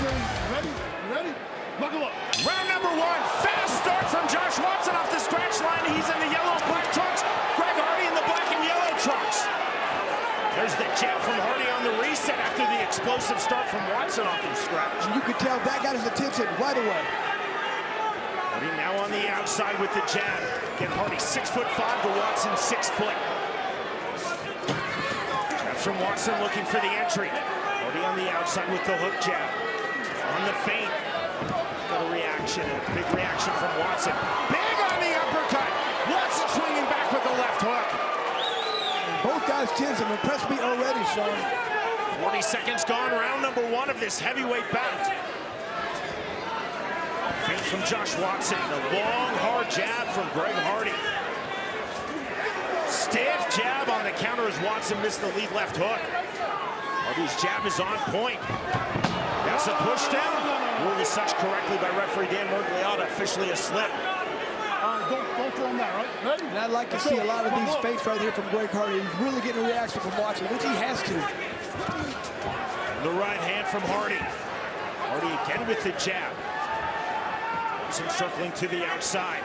Ready? Buckle up. Round number one, fast start from Josh Watson off the scratch line. He's in the yellow and black trunks. Greg Hardy in the black and yellow trunks. There's the jab from Hardy on the reset after the explosive start from Watson off the scratch. You could tell that got his attention right away. Hardy now on the outside with the jab. Again, Hardy 6'5" to Watson 6 foot. Jab from Watson looking for the entry. Hardy on the outside with the hook jab. On the feint. Got a reaction, a big reaction from Watson. Big on the uppercut. Watson swinging back with the left hook. Both guys' chins have impressed me already, Sean. 40 seconds gone, round number one of this heavyweight bout. Feint from Josh Watson, a long, hard jab from Greg Hardy. Stiff jab on the counter as Watson missed the lead left hook. Hardy's jab is on point. That's a push down. Ruled as such correctly by referee Dan Mergliotta, officially a slip. Don't throw him that, right? Ready? And I'd like to see a lot of these feints right here from Greg Hardy. He's really getting a reaction from Watson, which he has to. The right hand from Hardy. Hardy again with the jab. Watson circling to the outside.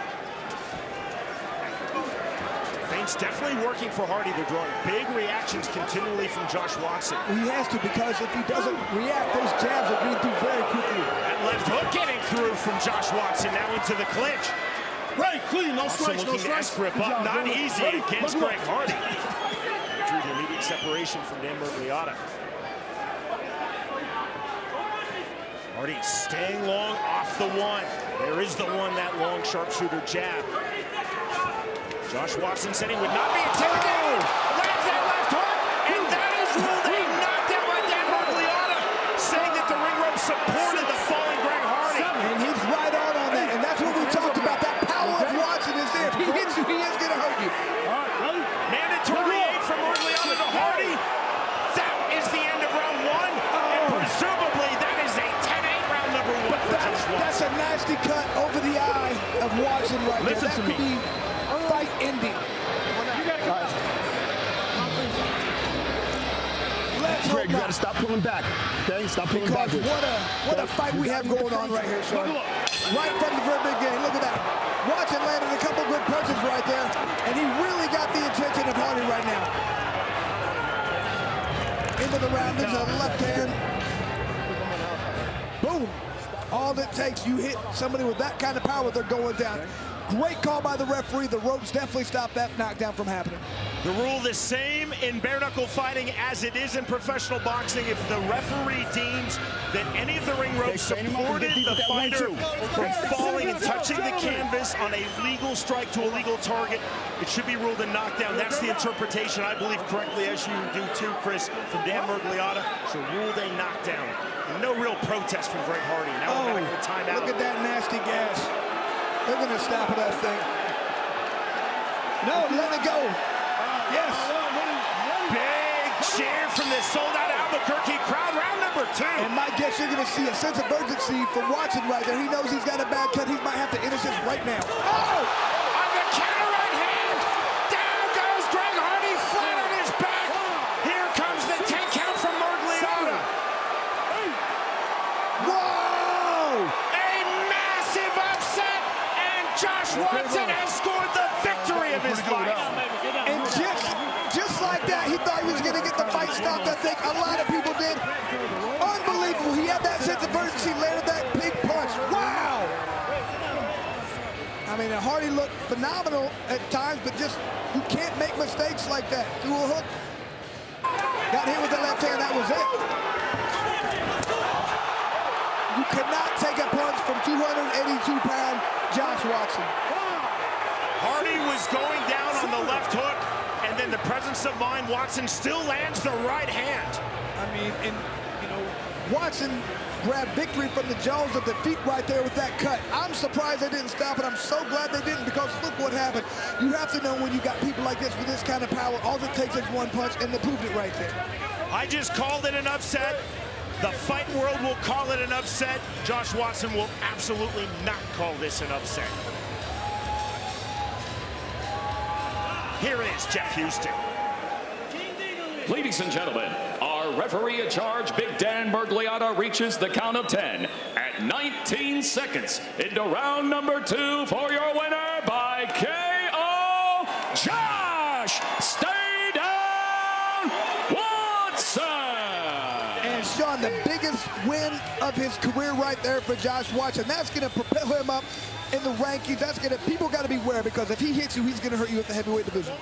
Feints definitely working for Hardy. They're drawing big reactions continually from Josh Watson. He has to, because if he doesn't react, those jabs are getting through very quickly. That left hook getting through from Josh Watson, now into the clinch. Ready, clean, no Watson strikes, no looking to strikes. grip up, not easy Ready? against Buckle Greg up. Hardy. Drew the immediate separation from Dan Mergliotta. Hardy staying long off the one. There is the one, that long sharpshooter jab. Josh Watson said he would not be intimidated. Lands that left hook, and that is ruled a knockdown by Dan Mergliotta, saying that the ring rope supported the falling Greg Hardy. And he's right on that, and that's what we talked about. That power of Watson is there. If he hits you, he is going to hurt you. All right, ready? Mandatory 8 from Mergliotta to Hardy. That is the end of round one, and presumably that is a 10-8 round number one for Josh Watson. That's a nasty cut over the eye of Watson right there. That could be fight ending. Greg, you gotta stop pulling back. Okay, stop pulling back. What a fight we have going on right here, Sean. Right from the very beginning. Look at that. Watson landed a couple good punches right there, and he really got the attention of Hardy right now. Into the round, into the left hand. Boom. All it takes, you hit somebody with that kind of power, they're going down. Great call by the referee. The ropes definitely stopped that knockdown from happening. The rule the same in bare knuckle fighting as it is in professional boxing. If the referee deems that any of the ring ropes supported the fighter from falling and touching the canvas on a legal strike to a legal target, it should be ruled a knockdown. That's the interpretation, I believe correctly, as you do too, Chris, from Dan Mergliotta. So ruled a knockdown. No real protest from Greg Hardy. Now we're going to go timeout. Look at that nasty gas. They're going to stop that thing. No, let it go. Yes. Big cheer from the sold-out Albuquerque crowd. Round number two. And my guess, you're going to see a sense of urgency from Watson right there. He knows he's got a bad cut. He might have to finish this right now. Oh! On the counter right hand. Down goes Greg Hardy, flat on his back. Here comes the 10 count from Mergliotta. Whoa! A massive upset. Josh Watson has scored the victory of his life. And just like that, he thought he was going to get the fight stopped. I think a lot of people did. Unbelievable. He had that sense of urgency, landed that big punch. Wow! I mean, Hardy looked phenomenal at times, but just, you can't make mistakes like that. Through a hook. Got hit with the left hand, that was it. You cannot take a punch from 282-pound Josh Watson. Hardy was going down on the left hook, and then the presence of mind, Watson still lands the right hand. I mean, and, you know, Watson grabbed victory from the jaws of defeat right there with that cut. I'm surprised they didn't stop it. I'm so glad they didn't, because look what happened. You have to know when you got people like this with this kind of power, all it takes is one punch, and they proved it right there. I just called it an upset. The fight world will call it an upset. Josh Watson will absolutely not call this an upset. Here is Jeff Houston. Ladies and gentlemen, our Our referee in charge, Big Dan Mergliata, reaches the count of 10 at 19 seconds into round number 2 for your winner by KO, Josh Stay Down Watson. And Sean, the biggest win of his career right there for Josh Watson. That's going to propel him up in the rankings. That's going to, people got to beware, because if he hits you, he's going to hurt you at the heavyweight division.